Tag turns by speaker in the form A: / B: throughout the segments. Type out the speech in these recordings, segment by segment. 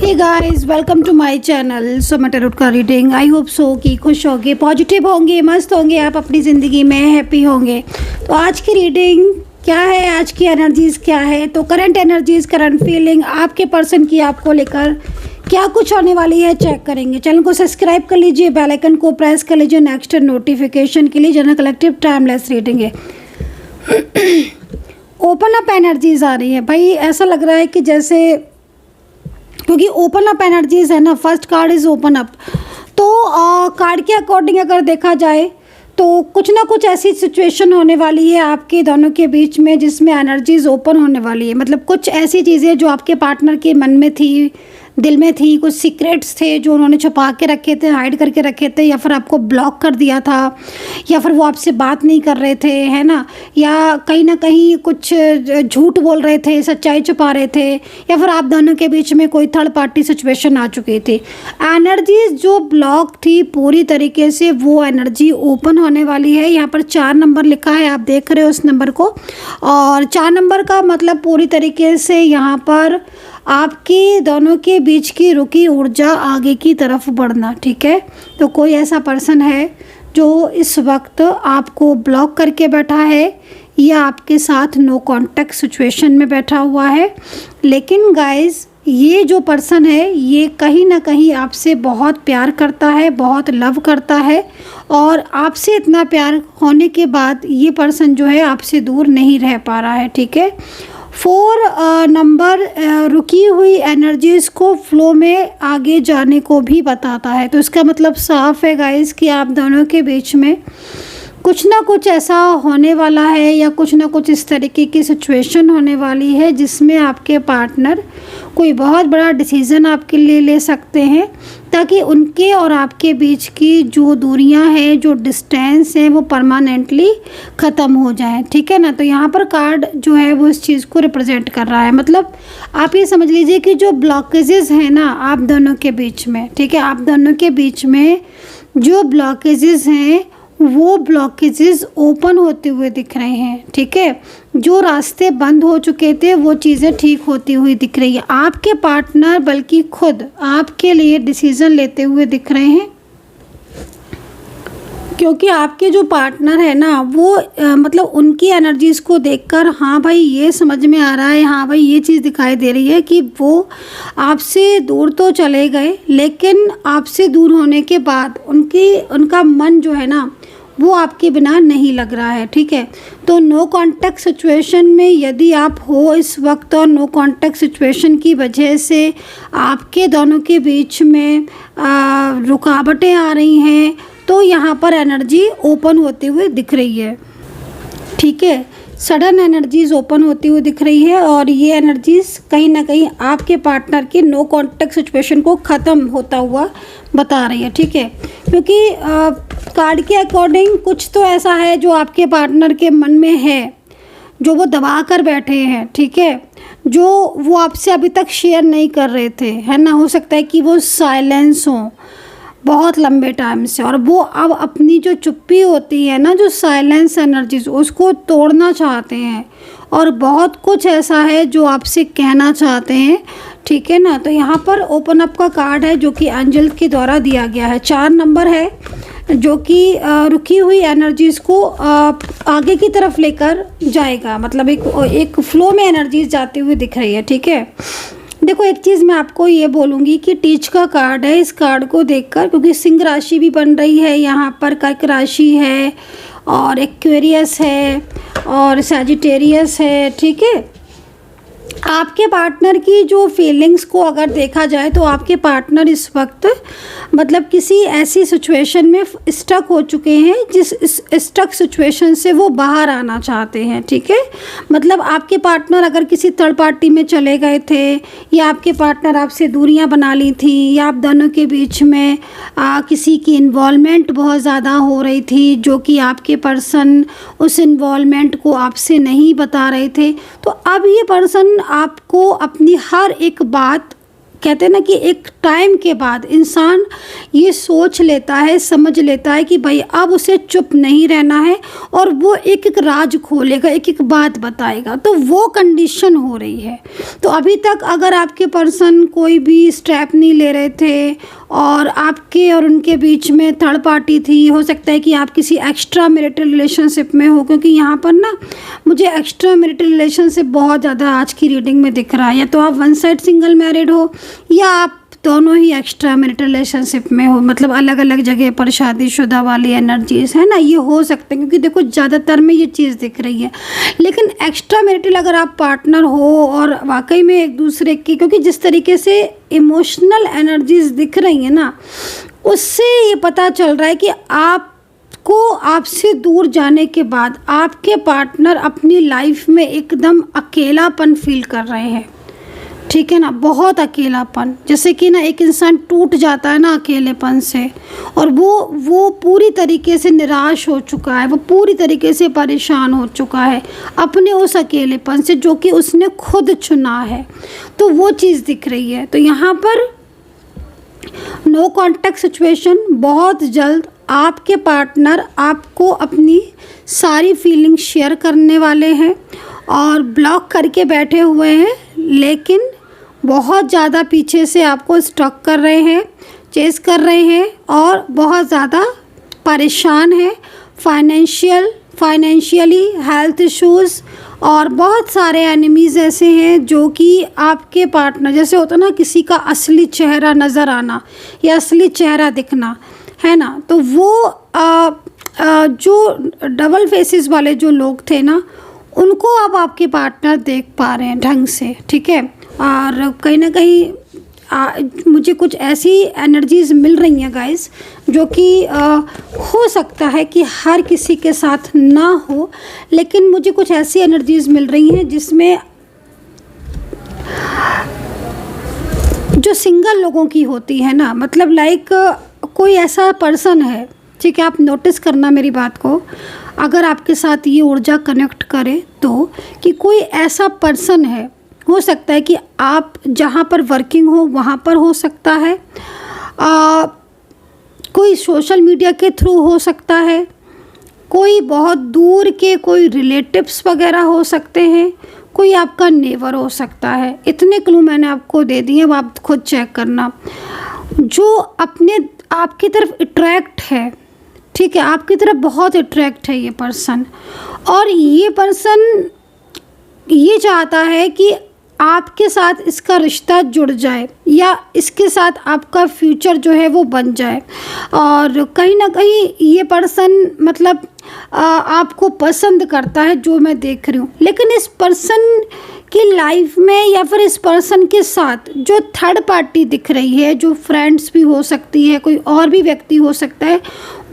A: Hey guys, welcome to my channel Suma tarot का reading. I hope so कि खुश होंगे, पॉजिटिव होंगे, मस्त होंगे, आप अपनी ज़िंदगी में हैप्पी होंगे। तो आज की रीडिंग क्या है, आज की एनर्जीज़ क्या है, तो करंट एनर्जीज़, करंट फीलिंग आपके पर्सन की आपको लेकर क्या कुछ होने वाली है चेक करेंगे। चैनल को सब्सक्राइब कर लीजिए, बेल आइकन को प्रेस कर लीजिए नेक्स्ट नोटिफिकेशन के लिए। जनरल कलेक्टिव टाइमलेस रीडिंग है। ओपन अप एनर्जीज़ आ रही है भाई। ऐसा लग रहा है कि जैसे, क्योंकि ओपन अप एनर्जीज़ है ना, first card is open up. तो कार्ड के अकॉर्डिंग अगर देखा जाए तो कुछ ना कुछ ऐसी सिचुएशन होने वाली है आपके दोनों के बीच में जिसमें एनर्जीज़ ओपन होने वाली है। मतलब कुछ ऐसी चीज़ें जो आपके पार्टनर के मन में थी, दिल में थी, कुछ सीक्रेट्स थे जो उन्होंने छुपा के रखे थे, हाइड करके रखे थे, या फिर आपको ब्लॉक कर दिया था, या फिर वो आपसे बात नहीं कर रहे थे, है ना, या कहीं ना कहीं कुछ झूठ बोल रहे थे, सच्चाई छुपा रहे थे, या फिर आप दोनों के बीच में कोई थर्ड पार्टी सिचुएशन आ चुकी थी। एनर्जीज जो ब्लॉक थी पूरी तरीके से वो एनर्जी ओपन होने वाली है। यहाँ पर 4 नंबर लिखा है, आप देख रहे हो उस नंबर को, और 4 नंबर का मतलब पूरी तरीके से यहाँ पर आपके दोनों के बीच की रुकी ऊर्जा आगे की तरफ बढ़ना। ठीक है, तो कोई ऐसा पर्सन है जो इस वक्त आपको ब्लॉक करके बैठा है या आपके साथ नो कांटेक्ट सिचुएशन में बैठा हुआ है। लेकिन गाइस, ये जो पर्सन है ये कहीं ना कहीं आपसे बहुत प्यार करता है, बहुत लव करता है, और आपसे इतना प्यार होने के बाद ये पर्सन जो है आपसे दूर नहीं रह पा रहा है। ठीक है, 4 नंबर रुकी हुई एनर्जीज़ को फ्लो में आगे जाने को भी बताता है। तो इसका मतलब साफ है गाइस कि आप दोनों के बीच में कुछ ना कुछ ऐसा होने वाला है, या कुछ ना कुछ इस तरीके की सिचुएशन होने वाली है जिसमें आपके पार्टनर कोई बहुत बड़ा डिसीज़न आपके लिए ले सकते हैं, ताकि उनके और आपके बीच की जो दूरियां हैं, जो डिस्टेंस है, वो परमानेंटली ख़त्म हो जाए। ठीक है ना। तो यहाँ पर कार्ड जो है वो इस चीज़ को रिप्रेजेंट कर रहा है। मतलब आप ये समझ लीजिए कि जो ब्लॉकेजेस हैं ना आप दोनों के बीच में, ठीक है, आप दोनों के बीच में जो ब्लॉकेजेस हैं वो ब्लॉकेजेस ओपन होते हुए दिख रहे हैं। ठीक है, जो रास्ते बंद हो चुके थे वो चीज़ें ठीक होती हुई दिख रही है। आपके पार्टनर बल्कि खुद आपके लिए डिसीज़न लेते हुए दिख रहे हैं, क्योंकि आपके जो पार्टनर है ना वो मतलब उनकी एनर्जीज़ को देखकर हाँ भाई ये समझ में आ रहा है, हाँ भाई ये चीज़ दिखाई दे रही है कि वो आपसे दूर तो चले गए, लेकिन आपसे दूर होने के बाद उनका मन जो है ना वो आपके बिना नहीं लग रहा है। ठीक है, तो नो कांटेक्ट सिचुएशन में यदि आप हो इस वक्त, और नो कांटेक्ट सिचुएशन की वजह से आपके दोनों के बीच में रुकावटें आ रही हैं, तो यहाँ पर एनर्जी ओपन होते हुए दिख रही है। ठीक है, सडन एनर्जीज ओपन होती हुई दिख रही है, और ये एनर्जीज कहीं ना कहीं आपके पार्टनर के नो कांटेक्ट सिचुएशन को ख़त्म होता हुआ बता रही है। ठीक है, क्योंकि कार्ड के अकॉर्डिंग कुछ तो ऐसा है जो आपके पार्टनर के मन में है जो वो दबा कर बैठे हैं। ठीक है, जो वो आपसे अभी तक शेयर नहीं कर रहे थे, है ना। हो सकता है कि वो साइलेंस हो बहुत लंबे टाइम से, और वो अब अपनी जो चुप्पी होती है ना, जो साइलेंस एनर्जीज, उसको तोड़ना चाहते हैं, और बहुत कुछ ऐसा है जो आपसे कहना चाहते हैं। ठीक है ना। तो यहाँ पर ओपन अप का कार्ड है जो कि एंजल के द्वारा दिया गया है। 4 नंबर है जो कि रुकी हुई एनर्जीज़ को आगे की तरफ लेकर जाएगा। मतलब एक फ्लो में एनर्जीज जाती हुई दिख रही है। ठीक है, देखो एक चीज़ मैं आपको ये बोलूँगी कि टीच का कार्ड है। इस कार्ड को देखकर, क्योंकि सिंह राशि भी बन रही है यहाँ पर, कर्क राशि है, और एक्वेरियस है, और सैजिटेरियस है। ठीक है, आपके पार्टनर की जो फीलिंग्स को अगर देखा जाए तो आपके पार्टनर इस वक्त मतलब किसी ऐसी सिचुएशन में स्टक हो चुके हैं जिस स्टक सिचुएशन से वो बाहर आना चाहते हैं। ठीक है, मतलब आपके पार्टनर अगर किसी थर्ड पार्टी में चले गए थे, या आपके पार्टनर आपसे दूरियां बना ली थी, या आप दोनों के बीच में किसी की इन्वॉल्वमेंट बहुत ज़्यादा हो रही थी, जो कि आपके पर्सन उस इन्वॉल्वमेंट को आपसे नहीं बता रहे थे, तो अब ये पर्सन आपको अपनी हर एक बात कहते हैं ना कि एक टाइम के बाद इंसान ये सोच लेता है, समझ लेता है कि भाई अब उसे चुप नहीं रहना है और वो एक एक राज खोलेगा, एक एक बात बताएगा। तो वो कंडीशन हो रही है। तो अभी तक अगर आपके पर्सन कोई भी स्टेप नहीं ले रहे थे और आपके और उनके बीच में थर्ड पार्टी थी, हो सकता है कि आप किसी एक्स्ट्रा मैरिटल रिलेशनशिप में हो, क्योंकि यहाँ पर ना मुझे एक्स्ट्रा मैरिटल रिलेशनशिप बहुत ज़्यादा आज की रीडिंग में दिख रहा है। या तो आप वन साइड सिंगल मैरिड हो या आप दोनों ही एक्स्ट्रा मैरिटल रिलेशनशिप में हो, मतलब अलग अलग जगह पर शादीशुदा वाली एनर्जीज है ना, ये हो सकते हैं, क्योंकि देखो ज़्यादातर में ये चीज़ दिख रही है। लेकिन एक्स्ट्रा मैरिटल अगर आप पार्टनर हो और वाकई में एक दूसरे की, क्योंकि जिस तरीके से इमोशनल एनर्जीज दिख रही हैं ना, उससे ये पता चल रहा है कि आपको आपसे दूर जाने के बाद आपके पार्टनर अपनी लाइफ में एकदम अकेलापन फील कर रहे हैं। ठीक है ना, बहुत अकेलापन, जैसे कि ना एक इंसान टूट जाता है ना अकेलेपन से, और वो पूरी तरीके से निराश हो चुका है, वो पूरी तरीके से परेशान हो चुका है अपने उस अकेलेपन से जो कि उसने खुद चुना है। तो वो चीज़ दिख रही है। तो यहाँ पर नो कॉन्टैक्ट सिचुएशन, बहुत जल्द आपके पार्टनर आपको अपनी सारी फीलिंग शेयर करने वाले हैं और ब्लॉक करके बैठे हुए हैं, लेकिन बहुत ज़्यादा पीछे से आपको स्टॉक कर रहे हैं, चेस कर रहे हैं और बहुत ज़्यादा परेशान है फाइनेंशियली, हेल्थ इश्यूज़, और बहुत सारे एनिमीज़ ऐसे हैं जो कि आपके पार्टनर, जैसे होता ना किसी का असली चेहरा नज़र आना या असली चेहरा दिखना, है ना, तो वो जो डबल फेसेस वाले जो लोग थे ना, उनको अब आपके पार्टनर देख पा रहे हैं ढंग से। ठीक है, और कहीं ना कहीं मुझे कुछ ऐसी एनर्जीज़ मिल रही हैं गाइस, जो कि हो सकता है कि हर किसी के साथ ना हो, लेकिन मुझे कुछ ऐसी एनर्जीज़ मिल रही हैं जिसमें जो सिंगल लोगों की होती है ना, मतलब लाइक कोई ऐसा पर्सन है, ठीक है, आप नोटिस करना मेरी बात को, अगर आपके साथ ये ऊर्जा कनेक्ट करे तो, कि कोई ऐसा पर्सन है, हो सकता है कि आप जहाँ पर वर्किंग हो वहाँ पर हो सकता है, कोई सोशल मीडिया के थ्रू हो सकता है, कोई बहुत दूर के कोई रिलेटिव्स वगैरह हो सकते हैं, कोई आपका नेबर हो सकता है। इतने क्लू मैंने आपको दे दिए, अब आप खुद चेक करना। जो अपने आपकी तरफ अट्रैक्ट है, ठीक है, आपकी तरफ बहुत अट्रैक्ट है ये पर्सन, और ये पर्सन ये चाहता है कि आपके साथ इसका रिश्ता जुड़ जाए या इसके साथ आपका फ्यूचर जो है वो बन जाए। और कहीं ना कहीं ये पर्सन मतलब आपको पसंद करता है, जो मैं देख रही हूँ। लेकिन इस पर्सन की लाइफ में या फिर इस पर्सन के साथ जो थर्ड पार्टी दिख रही है, जो फ्रेंड्स भी हो सकती है, कोई और भी व्यक्ति हो सकता है,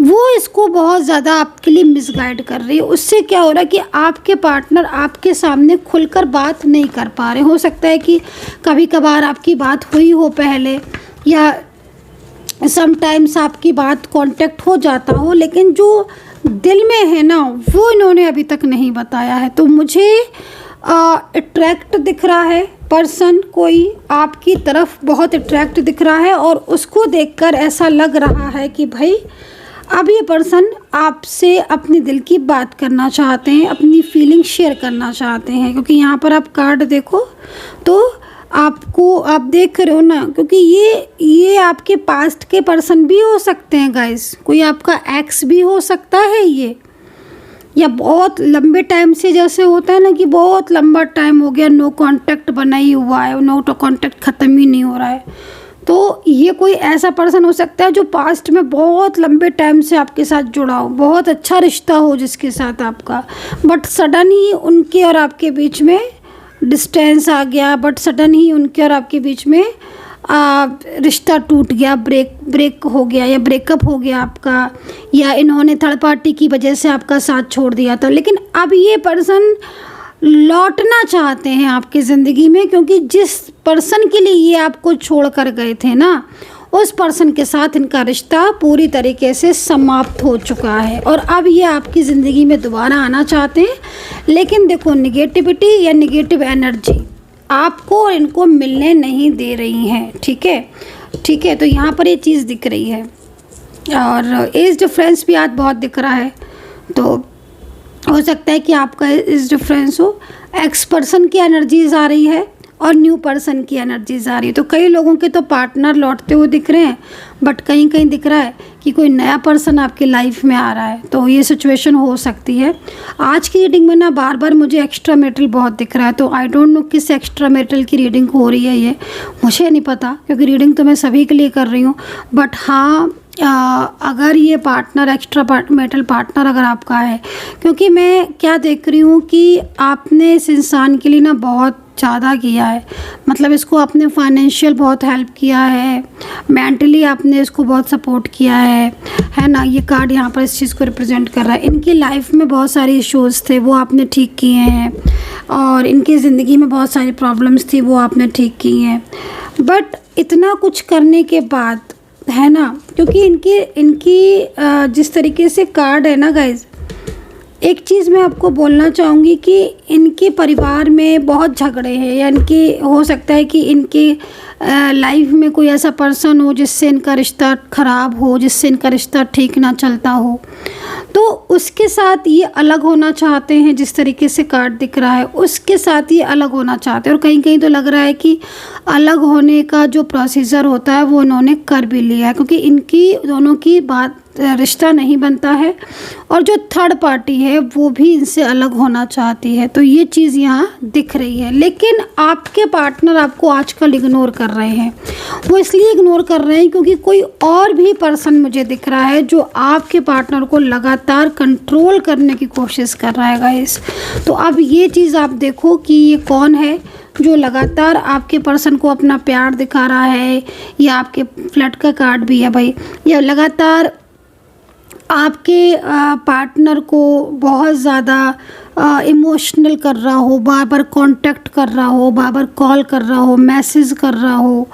A: वो इसको बहुत ज़्यादा आपके लिए मिसगाइड कर रही है। उससे क्या हो रहा है कि आपके पार्टनर आपके सामने खुलकर बात नहीं कर पा रहे। हो सकता है कि कभी कभार आपकी बात हुई हो पहले, या समटाइम्स आपकी बात कांटेक्ट हो जाता हो, लेकिन जो दिल में है ना, वो इन्होंने अभी तक नहीं बताया है। तो मुझे अट्रैक्ट दिख रहा है पर्सन, कोई आपकी तरफ बहुत अट्रैक्ट दिख रहा है, और उसको देखकर ऐसा लग रहा है कि भाई अब ये पर्सन आपसे अपने दिल की बात करना चाहते हैं, अपनी फीलिंग शेयर करना चाहते हैं। क्योंकि यहाँ पर आप कार्ड देखो तो आपको, आप देख रहे हो ना, क्योंकि ये आपके पास्ट के पर्सन भी हो सकते हैं गाइस, कोई आपका एक्स भी हो सकता है ये, या बहुत लंबे टाइम से, जैसे होता है ना कि बहुत लंबा टाइम हो गया नो कांटेक्ट बना ही हुआ है, नो कांटेक्ट ख़त्म ही नहीं हो रहा है। तो ये कोई ऐसा पर्सन हो सकता है जो पास्ट में बहुत लंबे टाइम से आपके साथ जुड़ा हो, बहुत अच्छा रिश्ता हो जिसके साथ आपका, बट सडन ही उनके और आपके बीच में डिस्टेंस आ गया, बट सडन ही उनके और आपके बीच में रिश्ता टूट गया, ब्रेक हो गया, या ब्रेकअप हो गया आपका, या इन्होंने थर्ड पार्टी की वजह से आपका साथ छोड़ दिया था। लेकिन अब ये पर्सन लौटना चाहते हैं आपकी ज़िंदगी में, क्योंकि जिस पर्सन के लिए ये आपको छोड़ कर गए थे ना, उस पर्सन के साथ इनका रिश्ता पूरी तरीके से समाप्त हो चुका है, और अब ये आपकी ज़िंदगी में दोबारा आना चाहते हैं। लेकिन देखो, निगेटिविटी या निगेटिव एनर्जी आपको और इनको मिलने नहीं दे रही हैं। ठीक है, ठीक है, तो यहाँ पर ये चीज़ दिख रही है। और एज डिफरेंस भी आज बहुत दिख रहा है, तो हो सकता है कि आपका एज डिफरेंस हो। एक्स पर्सन की एनर्जीज आ रही है और न्यू पर्सन की एनर्जीज आ रही है। तो कई लोगों के तो पार्टनर लौटते हुए दिख रहे हैं, बट कहीं कहीं दिख रहा है कि कोई नया पर्सन आपकी लाइफ में आ रहा है। तो ये सिचुएशन हो सकती है। आज की रीडिंग में ना बार बार मुझे एक्स्ट्रा मेटल बहुत दिख रहा है, तो आई डोंट नो किस एक्स्ट्रा मेटल की रीडिंग हो रही है, ये मुझे नहीं पता, क्योंकि रीडिंग तो मैं सभी के लिए कर रही हूँ। बट हाँ, अगर ये पार्टनर एक्स्ट्रा मेटल पार्टनर अगर आपका है, क्योंकि मैं क्या देख रही हूँ कि आपने इस इंसान के लिए ना बहुत ज़्यादा किया है। मतलब इसको आपने फाइनेंशियल बहुत हेल्प किया है, मेंटली आपने इसको बहुत सपोर्ट किया है ना। ये कार्ड यहाँ पर इस चीज़ को रिप्रेजेंट कर रहा है। इनकी लाइफ में बहुत सारे इश्यूज़ थे, वो आपने ठीक किए हैं, और इनकी ज़िंदगी में बहुत सारी प्रॉब्लम्स थी, वो आपने ठीक की हैं। बट इतना कुछ करने के बाद, है ना, क्योंकि इनकी जिस तरीके से कार्ड है ना गाइज, एक चीज़ मैं आपको बोलना चाहूँगी कि इनके परिवार में बहुत झगड़े हैं, या इनकी हो सकता है कि इनकी लाइफ में कोई ऐसा पर्सन हो जिससे इनका रिश्ता ख़राब हो, जिससे इनका रिश्ता ठीक ना चलता हो, तो उसके साथ ये अलग होना चाहते हैं। जिस तरीके से कार्ड दिख रहा है उसके साथ ये अलग होना चाहते हैं, और कहीं कहीं तो लग रहा है कि अलग होने का जो प्रोसीजर होता है वो उन्होंने कर भी लिया है, क्योंकि इनकी दोनों की बात रिश्ता नहीं बनता है, और जो थर्ड पार्टी है वो भी इनसे अलग होना चाहती है। तो ये चीज़ यहाँ दिख रही है। लेकिन आपके पार्टनर आपको आजकल इग्नोर कर रहे हैं। वो इसलिए इग्नोर कर रहे हैं क्योंकि कोई और भी पर्सन मुझे दिख रहा है जो आपके पार्टनर को लगातार कंट्रोल करने की कोशिश कर रहा है गाइस। तो अब ये चीज़ आप देखो कि ये कौन है जो लगातार आपके पर्सन को अपना प्यार दिखा रहा है, या आपके फ्लड का कार्ड भी है भाई, या लगातार आपके पार्टनर को बहुत ज़्यादा इमोशनल कर रहा हो, बार बार कांटेक्ट कर रहा हो, बार बार कॉल कर रहा हो, मैसेज कर रहा हो,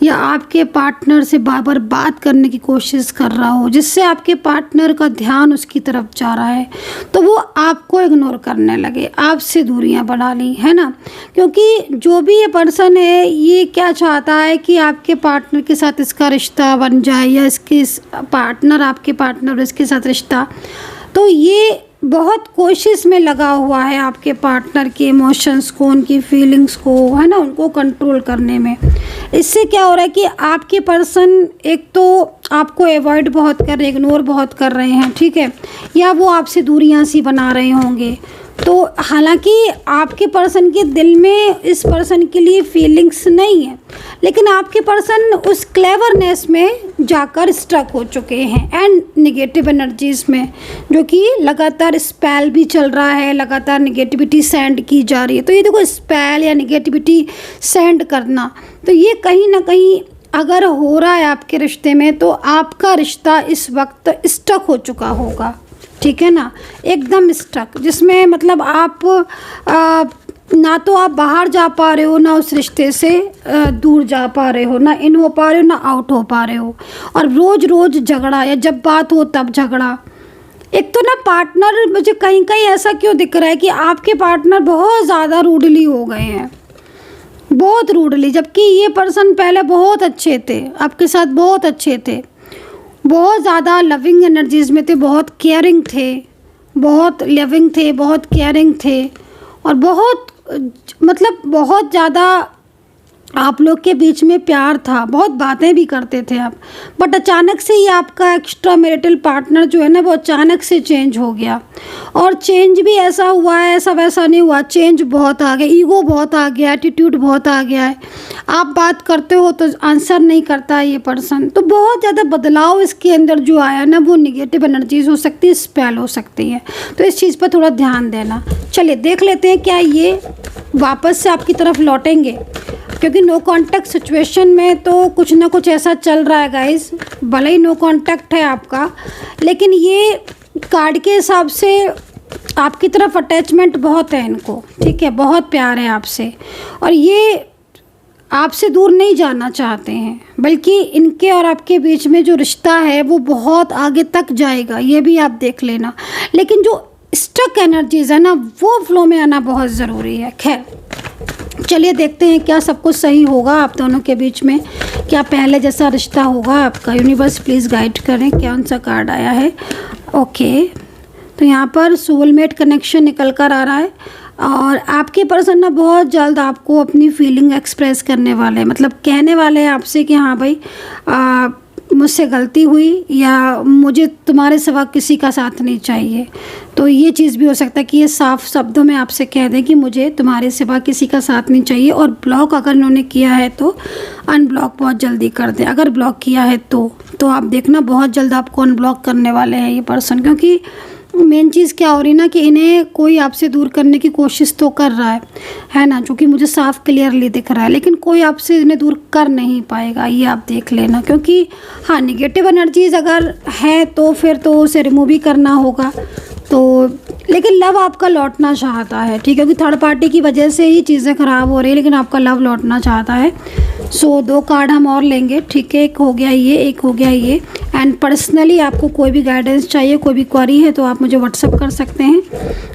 A: या आपके पार्टनर से बार बार बात करने की कोशिश कर रहा हो, जिससे आपके पार्टनर का ध्यान उसकी तरफ जा रहा है, तो वो आपको इग्नोर करने लगे, आपसे दूरियां बना ली, है ना। क्योंकि जो भी ये पर्सन है ये क्या चाहता है कि आपके पार्टनर के साथ इसका रिश्ता बन जाए, या इसके पार्टनर आपके पार्टनर इसके साथ रिश्ता, तो ये बहुत कोशिश में लगा हुआ है आपके पार्टनर के इमोशंस को, उनकी फीलिंग्स को, है ना, उनको कंट्रोल करने में। इससे क्या हो रहा है कि आपके पर्सन एक तो आपको अवॉइड बहुत कर रहे, इग्नोर बहुत कर रहे हैं, ठीक है, या वो आपसे दूरियां सी बना रहे होंगे। तो हालांकि आपके पर्सन के दिल में इस पर्सन के लिए फीलिंग्स नहीं है, लेकिन आपके पर्सन उस क्लेवरनेस में जाकर स्ट्रक हो चुके हैं एंड नेगेटिव एनर्जीज़ में, जो कि लगातार स्पेल भी चल रहा है, लगातार नेगेटिविटी सेंड की जा रही है। तो ये देखो, स्पेल या नेगेटिविटी सेंड करना, तो ये कहीं ना कहीं अगर हो रहा है आपके रिश्ते में, तो आपका रिश्ता इस वक्त स्टक हो चुका होगा, ठीक है ना, एकदम स्टक, जिसमें मतलब आप ना तो आप बाहर जा पा रहे हो, ना उस रिश्ते से दूर जा पा रहे हो, ना इन हो पा रहे हो, ना आउट हो पा रहे हो, और रोज़ रोज़ झगड़ा, या जब बात हो तब झगड़ा। एक तो ना पार्टनर, मुझे कहीं कहीं ऐसा क्यों दिख रहा है कि आपके पार्टनर बहुत ज़्यादा रूडली हो गए हैं, बहुत रूडली, जबकि ये पर्सन पहले बहुत अच्छे थे, आपके साथ बहुत अच्छे थे, बहुत ज़्यादा लविंग एनर्जीज़ में थे, बहुत केयरिंग थे, बहुत लविंग थे, बहुत केयरिंग थे, और बहुत मतलब बहुत ज़्यादा आप लोग के बीच में प्यार था, बहुत बातें भी करते थे आप। बट अचानक से ही आपका एक्स्ट्रा मैरिटल पार्टनर जो है ना, वो अचानक से चेंज हो गया, और चेंज भी ऐसा हुआ है, ऐसा वैसा नहीं हुआ, चेंज बहुत आ गया, ईगो बहुत आ गया, एटीट्यूड बहुत आ गया है। आप बात करते हो तो आंसर नहीं करता है ये पर्सन। तो बहुत ज़्यादा बदलाव इसके अंदर जो आया ना, वो निगेटिव एनर्जीज हो सकती है, स्पेल हो सकती है। तो इस चीज़ पर थोड़ा ध्यान देना। चलिए देख लेते हैं क्या ये वापस से आपकी तरफ लौटेंगे, क्योंकि नो कांटेक्ट सिचुएशन में तो कुछ ना कुछ ऐसा चल रहा है गाइस। भले ही नो कांटेक्ट है आपका, लेकिन ये कार्ड के हिसाब से आपकी तरफ अटैचमेंट बहुत है इनको, ठीक है, बहुत प्यार है आपसे, और ये आपसे दूर नहीं जाना चाहते हैं, बल्कि इनके और आपके बीच में जो रिश्ता है वो बहुत आगे तक जाएगा, ये भी आप देख लेना। लेकिन जो स्टक एनर्जीज है ना, वो फ्लो में आना बहुत ज़रूरी है। खैर चलिए देखते हैं क्या सब कुछ सही होगा आप दोनों के बीच में, क्या पहले जैसा रिश्ता होगा आपका। यूनिवर्स प्लीज़ गाइड करें, कौन सा कार्ड आया है। ओके, तो यहाँ पर सोलमेट कनेक्शन निकल कर आ रहा है और आपके पर्सन ना बहुत जल्द आपको अपनी फीलिंग एक्सप्रेस करने वाले हैं, मतलब कहने वाले हैं आपसे कि हाँ भाई मुझसे गलती हुई या मुझे तुम्हारे सिवा किसी का साथ नहीं चाहिए। तो ये चीज़ भी हो सकता है कि ये साफ शब्दों में आपसे कह दें कि मुझे तुम्हारे सिवा किसी का साथ नहीं चाहिए। और ब्लॉक अगर उन्होंने किया है तो अनब्लॉक बहुत जल्दी कर दें। अगर ब्लॉक किया है तो आप देखना बहुत जल्द आपको अनब्लॉक करने वाले हैं ये पर्सन, क्योंकि मेन चीज़ क्या हो रही ना कि इन्हें कोई आपसे दूर करने की कोशिश तो कर रहा है ना, जो कि मुझे साफ क्लियरली दिख रहा है, लेकिन कोई आपसे इन्हें दूर कर नहीं पाएगा, ये आप देख लेना। क्योंकि हाँ, निगेटिव एनर्जीज अगर है तो फिर तो उसे रिमूव ही करना होगा। तो लेकिन लव आपका लौटना चाहता है, ठीक है, क्योंकि थर्ड पार्टी की वजह से ही चीज़ें ख़राब हो रही है, लेकिन आपका लव लौटना चाहता है। सो 2 कार्ड हम और लेंगे, ठीक है, एक हो गया ये, एक हो गया ये। एंड पर्सनली आपको कोई भी गाइडेंस चाहिए, कोई भी क्वेरी है तो आप मुझे व्हाट्सअप कर सकते हैं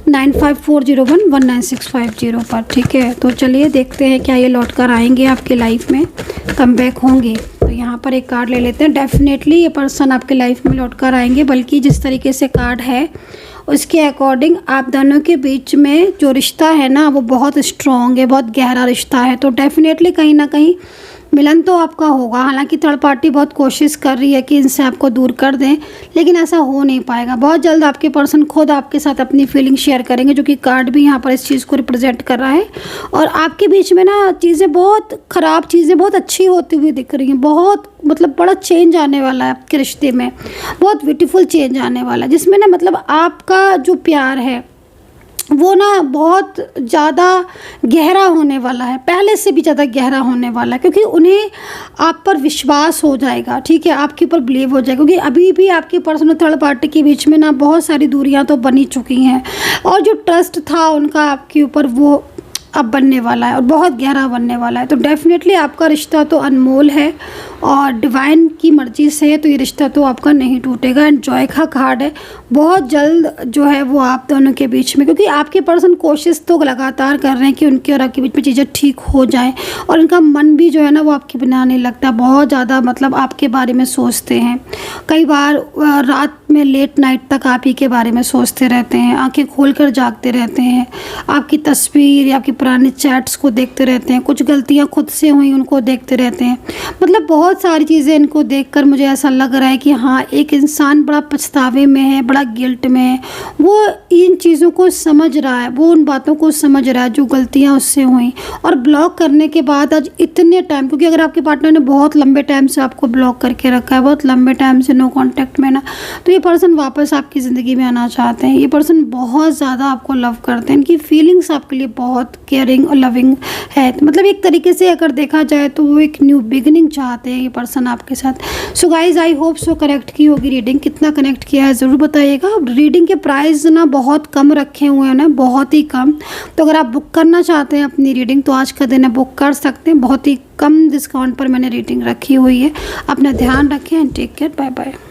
A: 9540119650 पर, ठीक है। तो चलिए देखते हैं क्या ये लौट कर आएंगे आपकी लाइफ में, कम बैक होंगे। तो यहाँ पर एक कार्ड ले लेते हैं। डेफिनेटली ये पर्सन आपके लाइफ में लौट कर आएंगे, बल्कि जिस तरीके से कार्ड है उसके अकॉर्डिंग आप दोनों के बीच में जो रिश्ता है ना वो बहुत स्ट्रॉन्ग है, बहुत गहरा रिश्ता है। तो डेफिनेटली कहीं ना कहीं मिलन तो आपका होगा। हालांकि थर्ड पार्टी बहुत कोशिश कर रही है कि इनसे आपको दूर कर दें, लेकिन ऐसा हो नहीं पाएगा। बहुत जल्द आपके पर्सन खुद आपके साथ अपनी फीलिंग शेयर करेंगे, जो कि कार्ड भी यहाँ पर इस चीज़ को रिप्रेजेंट कर रहा है। और आपके बीच में ना चीज़ें, बहुत ख़राब चीज़ें बहुत अच्छी होती हुई दिख रही हैं। बहुत मतलब बड़ा चेंज आने वाला है आपके रिश्ते में, बहुत ब्यूटीफुल चेंज आने वाला है, जिसमें ना मतलब आपका जो प्यार है वो ना बहुत ज़्यादा गहरा होने वाला है, पहले से भी ज़्यादा गहरा होने वाला है, क्योंकि उन्हें आप पर विश्वास हो जाएगा, ठीक है, आपके ऊपर बिलीव हो जाएगा। क्योंकि अभी भी आपके पर्सन और थर्ड पार्टी के बीच में ना बहुत सारी दूरियां तो बनी चुकी हैं, और जो ट्रस्ट था उनका आपके ऊपर वो अब बनने वाला है और बहुत गहरा बनने वाला है। तो डेफिनेटली आपका रिश्ता तो अनमोल है और डिवाइन की मर्ज़ी से है, तो ये रिश्ता तो आपका नहीं टूटेगा। एंड जॉय का कार्ड है, बहुत जल्द जो है वो आप दोनों के बीच में, क्योंकि आपके पर्सन कोशिश तो लगातार कर रहे हैं कि उनके और आपके बीच में चीज़ें ठीक हो जाएं, और उनका मन भी जो है ना वो आपके बिना नहीं लगता, बहुत ज़्यादा मतलब आपके बारे में सोचते हैं। कई बार रात में लेट नाइट तक आप ही के बारे में सोचते रहते हैं, आंखें खोल कर जागते रहते हैं, आपकी तस्वीर या आपकी पुराने चैट्स को देखते रहते हैं, कुछ गलतियां खुद से हुई उनको देखते रहते हैं। मतलब बहुत सारी चीज़ें इनको देखकर मुझे ऐसा लग रहा है कि हाँ, एक इंसान बड़ा पछतावे में है, बड़ा गिल्ट में है, वो इन चीज़ों को समझ रहा है, वो उन बातों को समझ रहा है जो गलतियां उससे हुई। और ब्लॉक करने के बाद आज इतने टाइम, क्योंकि अगर आपके पार्टनर ने बहुत लंबे टाइम से आपको ब्लॉक करके रखा है, बहुत लंबे टाइम से नो कॉन्टैक्ट में ना, तो ये पर्सन वापस आपकी ज़िंदगी में आना चाहते हैं। ये पर्सन बहुत ज़्यादा आपको लव करते हैं, इनकी फीलिंग्स आपके लिए बहुत केयरिंग और लविंग है। तो मतलब एक तरीके से अगर देखा जाए तो वो एक न्यू बिगिनिंग चाहते हैं ये पर्सन आपके साथ। सो गाइज, आई होप सो कनेक्ट की होगी रीडिंग। कितना कनेक्ट किया है ज़रूर बताइएगा। रीडिंग के प्राइस ना बहुत कम रखे हुए हैं ना, बहुत ही कम। तो अगर आप बुक करना चाहते हैं अपनी रीडिंग तो आज का दिन है, बुक कर सकते हैं। बहुत ही कम डिस्काउंट पर मैंने रीडिंग रखी हुई है। अपना ध्यान रखें and take care, bye bye.